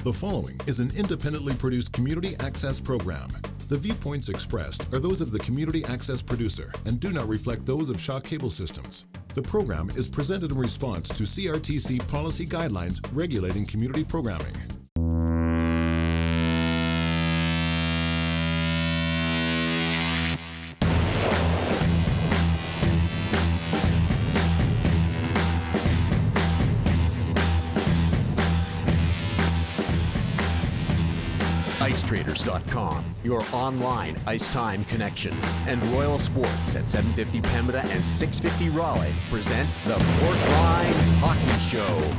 The following is an independently produced community access program. The viewpoints expressed are those of the community access producer and do not reflect those of Shaw Cable Systems. The program is presented in response to CRTC policy guidelines regulating community programming. IceTraders.com, your online ice time connection, and Royal Sports at 750 Pembina and 650 Raleigh present the Port Line Hockey Show.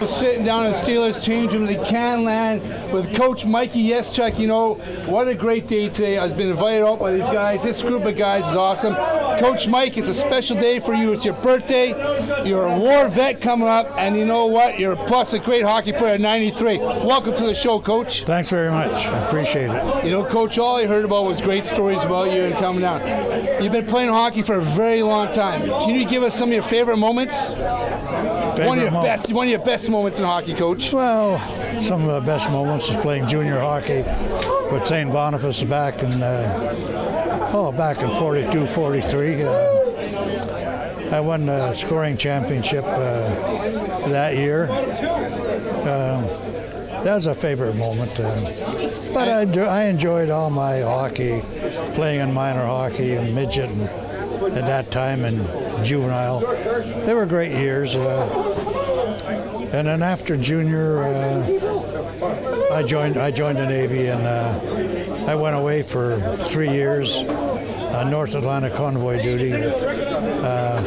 Sitting down in the Steelers change room, the Canland with Coach Mikey Yaschuk. You know, what a great day today. I've been invited out by these guys. This group of guys is awesome. Coach Mike, it's a special day for you. It's your birthday. You're a war vet coming up, and you know what? You're plus a great hockey player at 93. Welcome to the show, Coach. Thanks very much. I appreciate it. You know, Coach, all I heard about was great stories about you and coming down. You've been playing hockey for a very long time. Can you give us some of your favorite moments? One of your best moments in hockey, Coach. Well, some of the best moments is playing junior hockey with St. Boniface back in 42, 43. I won the scoring championship that year. That was a favorite moment. But I enjoyed all my hockey, playing in minor hockey and midget and at that time and juvenile. They were great years. And then after junior, I joined the Navy, and I went away for 3 years on North Atlantic convoy duty. I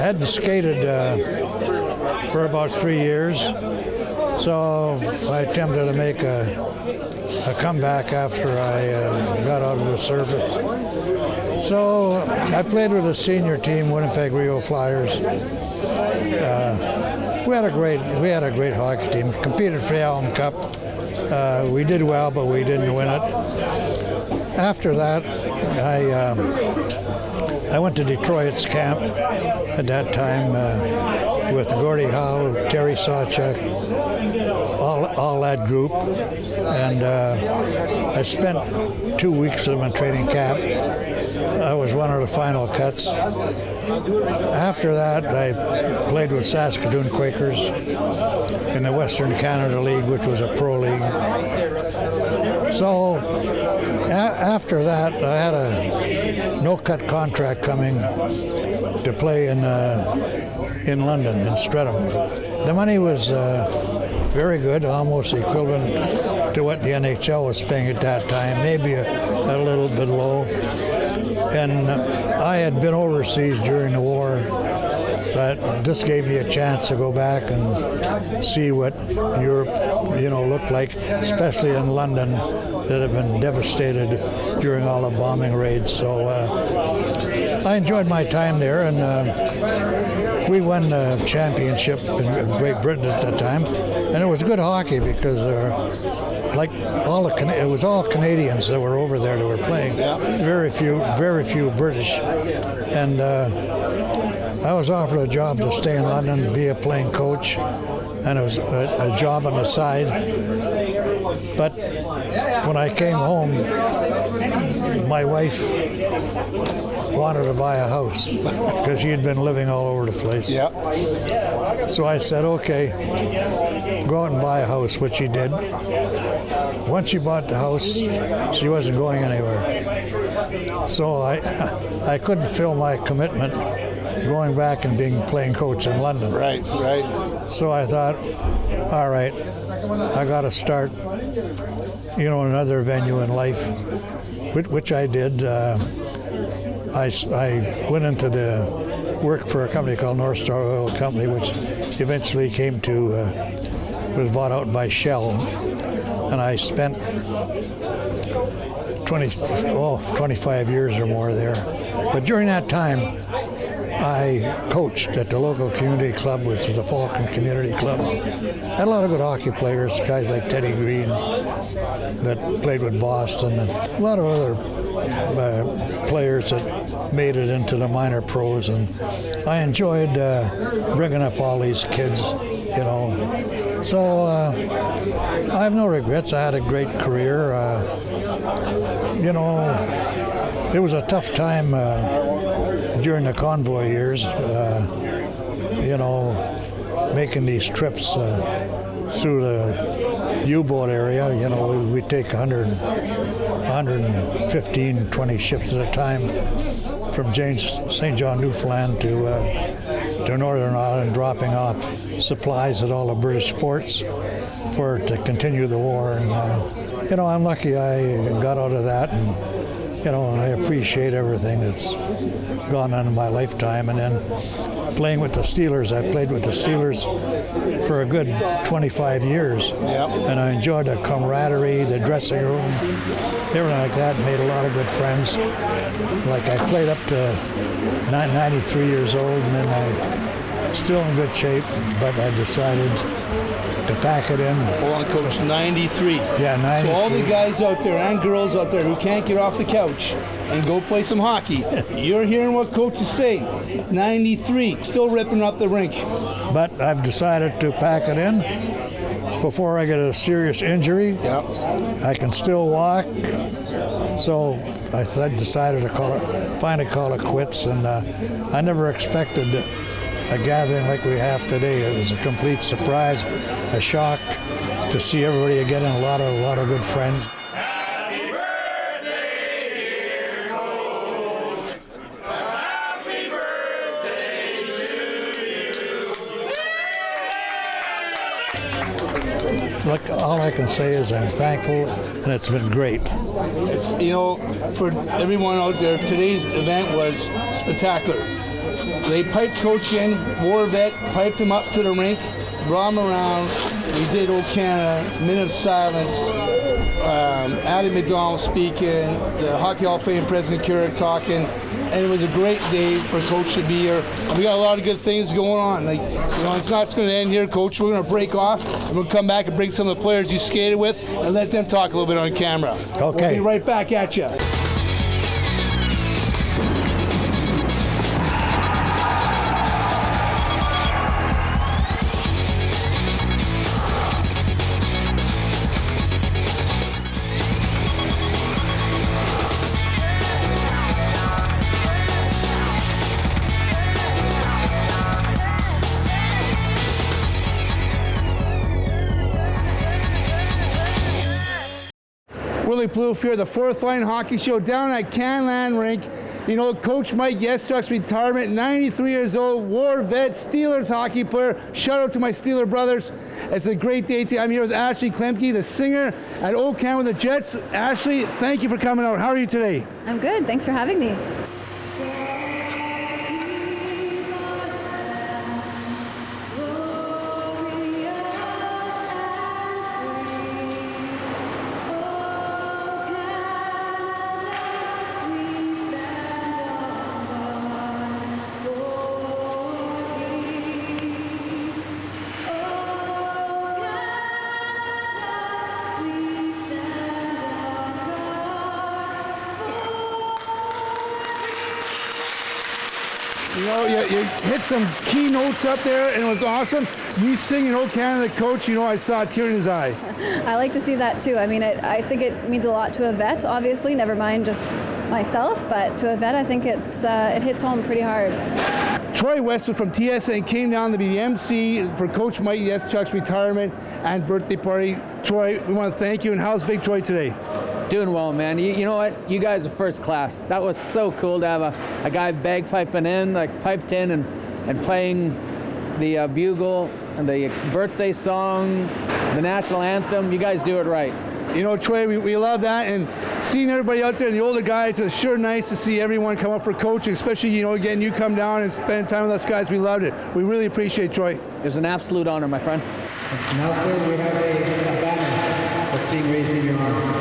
hadn't skated for about 3 years, so I attempted to make a comeback after I got out of the service. So I played with a senior team, Winnipeg Rio Flyers. We had a great hockey team. Competed for the Allen Cup. We did well, but we didn't win it. After that, I went to Detroit's camp at that time with Gordie Howe, Terry Sawchuk, all that group, and I spent 2 weeks of my training camp. I was one of the final cuts. After that, I played with Saskatoon Quakers in the Western Canada League, which was a pro league. So after that, I had a no-cut contract coming to play in London, in Streatham. The money was very good, almost equivalent to what the NHL was paying at that time, maybe a little bit low. And I had been overseas during the war, so this gave me a chance to go back and see what Europe, looked like, especially in London, that had been devastated during all the bombing raids. So I enjoyed my time there, and we won the championship in Great Britain at that time, and it was good hockey because it was all Canadians that were over there that were playing. Very few British, and I was offered a job to stay in London and be a playing coach, and it was a job on the side. But when I came home, my wife wanted to buy a house because she had been living all over the place. So I said, okay, go out and buy a house, which she did. Once she bought the house, she wasn't going anywhere. So I couldn't fill my commitment going back and being playing coach in London. Right. So I thought, all right, I got to start, another venue in life, which I did. I went into the work for a company called North Star Oil Company, which eventually was bought out by Shell. And I spent 25 years or more there. But during that time, I coached at the local community club, which is the Falcon Community Club. Had a lot of good hockey players, guys like Teddy Green that played with Boston, and a lot of other players that made it into the minor pros. And I enjoyed bringing up all these kids, So I have no regrets. I had a great career. You know, it was a tough time during the convoy years, you know, making these trips through the U-boat area. You know, we'd take 115, 20 ships at a time from St. John, Newfoundland to Northern Ireland, dropping off supplies at all the British ports to continue the war. And, you know, I'm lucky I got out of that, and, you know, I appreciate everything that's gone on in my lifetime. And then playing with the Steelers, I played with the Steelers for a good 25 years. Yep. And I enjoyed the camaraderie, the dressing room, everything like that, made a lot of good friends. Like I played up to 93 years old, and then I still in good shape, but I decided to pack it in. Hold on, Coach, 93. Yeah, 93. So all the guys out there and girls out there who can't get off the couch and go play some hockey, you're hearing what Coach is saying. 93, still ripping up the rink. But I've decided to pack it in before I get a serious injury. Yep. I can still walk. So I decided to finally call it quits, and I never expected a gathering like we have today. It was a complete surprise, a shock to see everybody again, and a lot of good friends. Happy birthday, dear Coach. Happy birthday to you. Look, all I can say is I'm thankful, and it's been great. It's, you know, for everyone out there, today's event was spectacular. They piped Coach in, war vet, piped him up to the rink, brought him around. We did Old Canada, Minute of Silence, Addie McDonald speaking, the Hockey Hall of Fame President Keurig talking, and it was a great day for Coach to be here. And we got a lot of good things going on. Like, you know, it's not going to end here, Coach. We're going to break off, and we'll come back and bring some of the players you skated with and let them talk a little bit on camera. Okay. We'll be right back at you. Willie Plouffe here, the Fourth Line Hockey Show down at Canland Rink. You know, Coach Mike Yaschuk's retirement, 93 years old, war vet, Steelers hockey player. Shout out to my Steeler brothers. It's a great day today. I'm here with Ashley Klemke, the singer at Old Canada with the Jets. Ashley, thank you for coming out. How are you today? I'm good. Thanks for having me. You know, you hit some key notes up there, and it was awesome. You singing "Oh Canada," Coach, you know, I saw a tear in his eye. I like to see that too. I mean, I think it means a lot to a vet, obviously, never mind just myself, but to a vet, I think it hits home pretty hard. Troy Westwood from TSN came down to be the MC for Coach Mike Yaschuk's retirement and birthday party. Troy, we want to thank you, and how's Big Troy today? Doing well, man. You know what? You guys are first class. That was so cool to have a guy bagpiping in, like piped in and playing the bugle and the birthday song, the national anthem. You guys do it right. You know, Troy, we love that, and seeing everybody out there, the older guys, it's sure nice to see everyone come up for coaching, especially, you know, again, you come down and spend time with us guys. We loved it. We really appreciate it, Troy. It was an absolute honor, my friend. Now, sir, we have a banner that's being raised in your honor.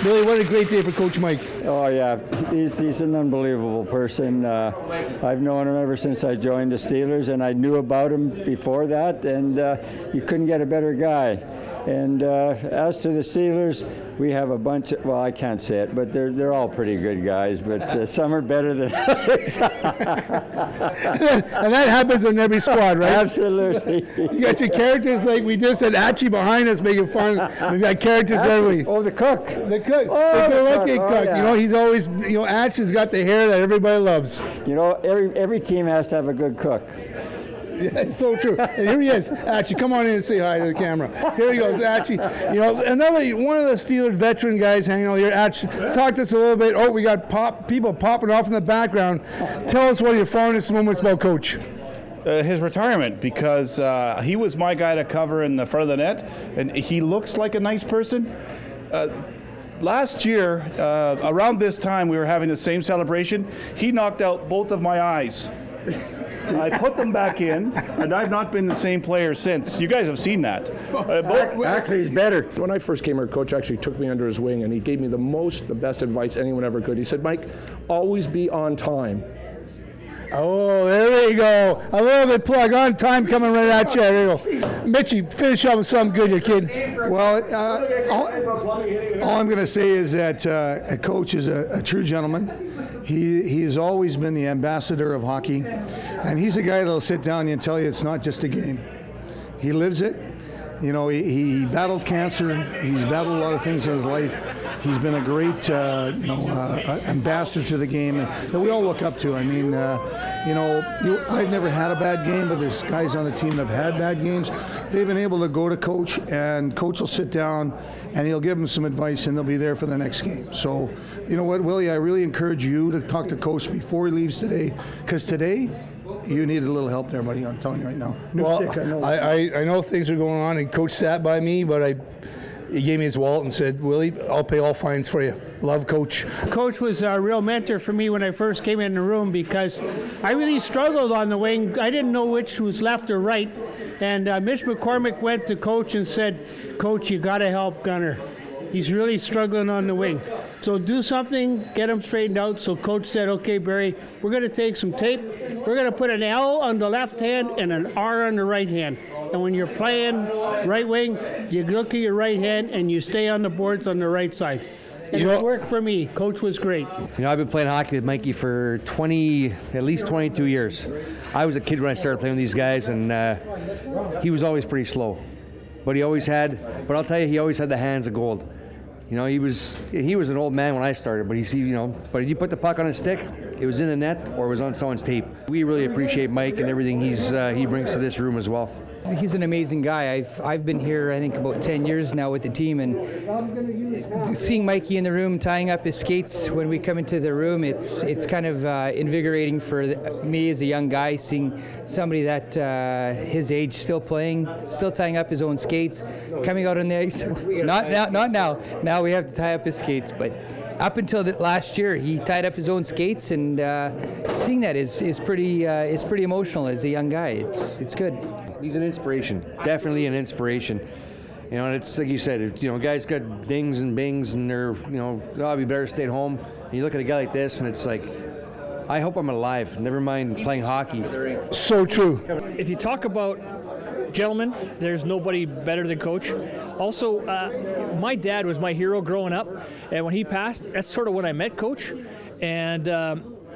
Billy, what a great day for Coach Mike. Oh yeah, he's an unbelievable person. I've known him ever since I joined the Steelers, and I knew about him before that, and you couldn't get a better guy. And as to the Steelers, we have a bunch of, well, I can't say it, but they're all pretty good guys, but some are better than others. And that happens on every squad, right? Absolutely. You got your characters like we just had Archie behind us making fun. We've got characters every. Oh, the cook. The cook. Oh, the good-looking cook. cook. Yeah. You know, he's always, Archie's got the hair that everybody loves. You know, every team has to have a good cook. Yeah, it's so true. And here he is. Archie, come on in and say hi to the camera. Here he goes, Archie. Another one of the Steelers veteran guys hanging out here. Archie, talk to us a little bit. Oh, we got people popping off in the background. Tell us one of your fondest moments about Coach. His retirement, because he was my guy to cover in the front of the net, and he looks like a nice person. Last year, around this time, we were having the same celebration. He knocked out both of my eyes. I put them back in, and I've not been the same player since. You guys have seen that. Actually, he's better. When I first came here, Coach actually took me under his wing, and he gave me the best advice anyone ever could. He said, Mike, always be on time. Oh, there we go. A little bit plug on time coming right at you. There you go. Mitchie, finish up with something good, you kid. Well, all I'm going to say is that a coach is a true gentleman. He has always been the ambassador of hockey, and he's a guy that'll sit down and tell you it's not just a game. He lives it. You know, he battled cancer. He's battled a lot of things in his life. He's been a great, ambassador to the game that we all look up to. I mean, I've never had a bad game, but there's guys on the team that have had bad games. They've been able to go to Coach, and Coach will sit down, and he'll give them some advice, and they'll be there for the next game. So, you know what, Willie, I really encourage you to talk to Coach before he leaves today, because today, you need a little help there, buddy. I'm telling you right now. Stick, I know. I know things are going on, and Coach sat by me, but he gave me his wallet and said, Willie, I'll pay all fines for you. Love, Coach. Coach was a real mentor for me when I first came in the room, because I really struggled on the wing. I didn't know which was left or right. And Mitch McCormick went to Coach and said, Coach, you got to help Gunner. He's really struggling on the wing. So do something, get him straightened out. So Coach said, okay, Barry, we're going to take some tape. We're going to put an L on the left hand and an R on the right hand. And when you're playing right wing, you look at your right hand and you stay on the boards on the right side. And it worked for me. Coach was great. I've been playing hockey with Mikey for at least 22 years. I was a kid when I started playing with these guys, and he was always pretty slow. But I'll tell you, he always had the hands of gold. You know, he was an old man when I started, but but if you put the puck on his stick, it was in the net or it was on someone's tape. We really appreciate Mike and everything he brings to this room as well. He's an amazing guy. I've been here, I think, about 10 years now with the team, and seeing Mikey in the room tying up his skates when we come into the room, it's kind of invigorating for me as a young guy, seeing somebody that his age still playing, still tying up his own skates, coming out on the ice. Not now. Now we have to tie up his skates, but up until last year, he tied up his own skates, and seeing that is pretty emotional as a young guy. It's good. He's an inspiration, definitely an inspiration. You know, and it's like you said, guys got dings and bings, and they're, we better stay at home. And you look at a guy like this, and it's like, I hope I'm alive. Never mind playing hockey. So true. If you talk about gentlemen, there's nobody better than Coach. Also, my dad was my hero growing up, and when he passed, that's sort of when I met Coach. And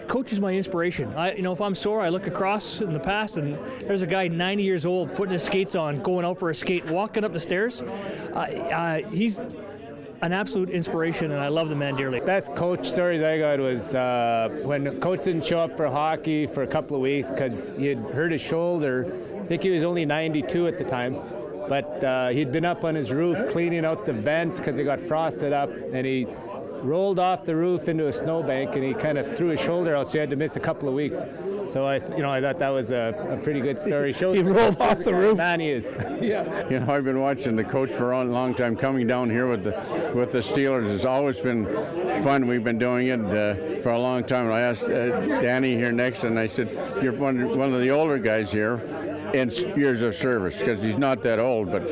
Coach is my inspiration. If I'm sore, I look across in the past, and there's a guy 90 years old putting his skates on, going out for a skate, walking up the stairs. He's an absolute inspiration, and I love the man dearly. Best Coach stories I got was when Coach didn't show up for hockey for a couple of weeks because he had hurt his shoulder. I think he was only 92 at the time, but he'd been up on his roof cleaning out the vents because they got frosted up, and he rolled off the roof into a snowbank, and he kind of threw his shoulder out, so he had to miss a couple of weeks. So I thought that was a pretty good story. Shows he rolled off the roof. Man, he is. Yeah. I've been watching the Coach for a long time. Coming down here with the Steelers has always been fun. We've been doing it for a long time. And I asked Danny here next, and I said, "You're one of the older guys here in years of service," because he's not that old, but.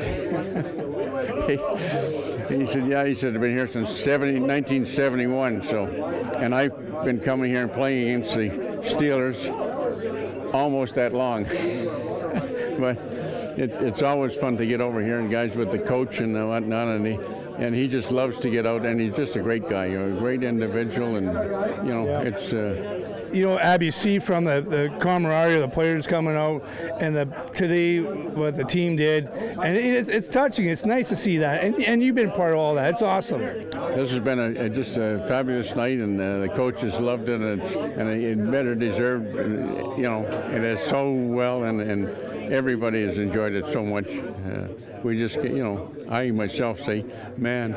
He said, yeah, he said, I've been here since 1971, so, and I've been coming here and playing against the Steelers almost that long. But it's always fun to get over here and guys with the coach and whatnot, and he just loves to get out, and he's just a great guy, a great individual, and it's. Abby, you see from the camaraderie of the players coming out, and today what the team did, and it's touching. It's nice to see that, and you've been part of all that. It's awesome. This has been just a fabulous night, and the coaches loved it, and it better deserved. It is so well, and everybody has enjoyed it so much. We just, I myself say, man,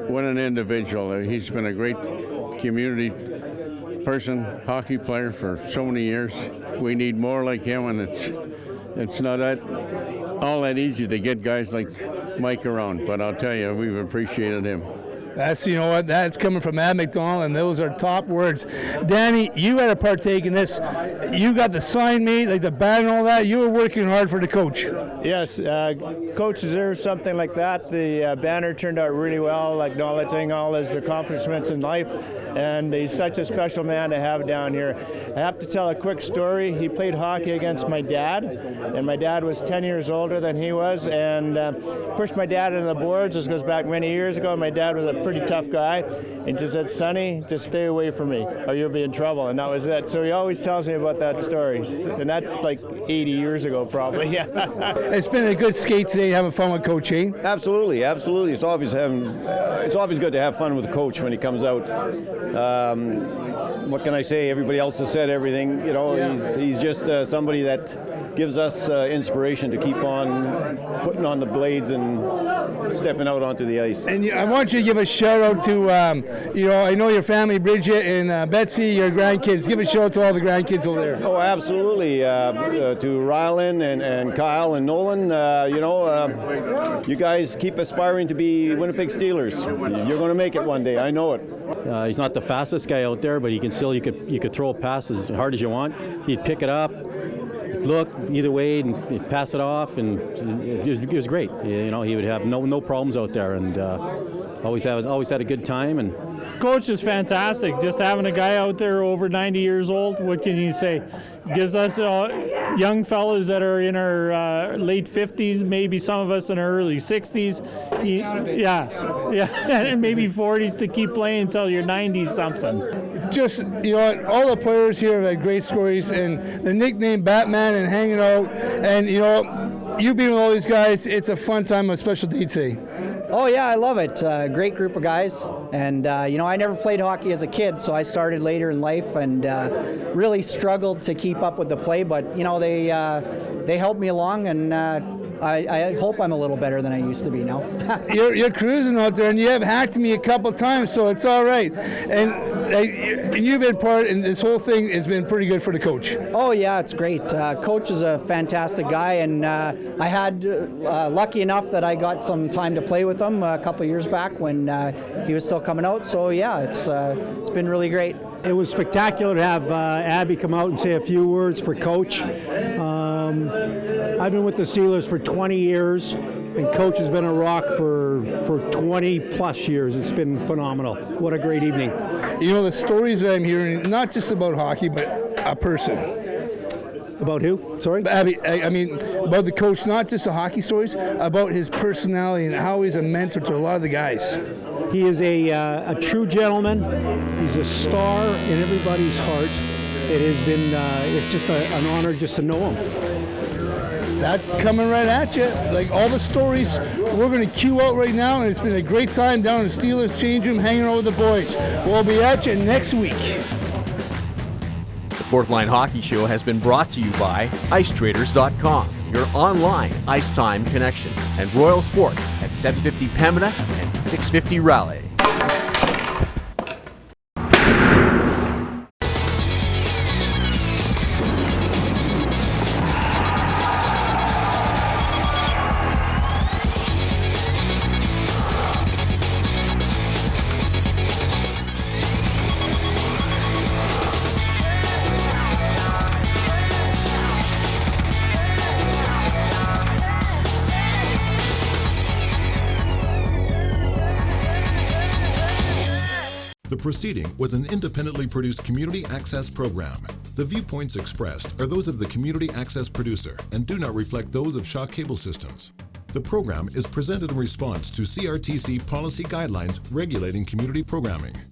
what an individual. He's been a great community person, hockey player for so many years. We need more like him, and it's not all that easy to get guys like Mike around, but I'll tell you, we've appreciated him. That's coming from Ad McDonald, and those are top words. Danny, you had to partake in this. You got the sign made, like the bat and all that. You were working hard for the coach. Yes, coach deserves something like that. The banner turned out really well, acknowledging all his accomplishments in life, and he's such a special man to have down here. I have to tell a quick story. He played hockey against my dad, and my dad was 10 years older than he was, and pushed my dad into the boards. This goes back many years ago. My dad was a pretty tough guy, and just said, "Sonny, just stay away from me or you'll be in trouble," and that was it. So he always tells me about that story, and that's like 80 years ago probably. It's been a good skate today, having fun with Coach, eh? Absolutely. It's always good to have fun with Coach when he comes out. What can I say? Everybody else has said everything. He's just somebody that gives us inspiration to keep on putting on the blades and stepping out onto the ice. And I want you to give a shout out to, I know your family, Bridget and Betsy, your grandkids. Give a shout out to all the grandkids over there. Oh, absolutely. To Rylan and Kyle and Nolan, you guys keep aspiring to be Winnipeg Steelers. You're going to make it one day. I know it. He's not the fastest guy out there, but you could throw a pass as hard as you want. He'd pick it up, look either way, and he'd pass it off, and it was great. He would have no problems out there, and always had a good time. And Coach is fantastic. Just having a guy out there over 90 years old, what can you say? Gives us young fellas that are in our late 50s, maybe some of us in our early 60s. And maybe 40s to keep playing until you're 90 something. Just, all the players here have had great stories, and the nickname Batman and hanging out, and, you being with all these guys, it's a fun time, a special day today. Oh yeah, I love it. Great group of guys, and I never played hockey as a kid, so I started later in life, and really struggled to keep up with the play. But they helped me along, and I hope I'm a little better than I used to be now. You're cruising out there, and you have hacked me a couple times, so it's all right. And you've been part, and this whole thing has been pretty good for the coach. Oh yeah, it's great. Coach is a fantastic guy, and I had lucky enough that I got some time to play with him a couple years back when he was still coming out. So yeah, it's been really great. It was spectacular to have Abby come out and say a few words for Coach. I've been with the Steelers for 20 years, and Coach has been a rock for 20 plus years. It's been phenomenal. What a great evening. The stories that I'm hearing, not just about hockey, but a person. About who? Sorry? Abby, I mean, about the coach, not just the hockey stories, about his personality and how he's a mentor to a lot of the guys. He is a true gentleman. He's a star in everybody's heart. It has been, it's just an honor just to know him. That's coming right at you. Like all the stories we're going to cue out right now, and it's been a great time down in the Steelers change room hanging out with the boys. We'll be at you next week. The Fourth Line Hockey Show has been brought to you by IceTraders.com, your online ice time connection, and Royal Sports at 750 Pembina and 650 Raleigh. proceeding was an independently produced community access program. The viewpoints expressed are those of the community access producer and do not reflect those of Shaw Cable Systems. The program is presented in response to CRTC policy guidelines regulating community programming.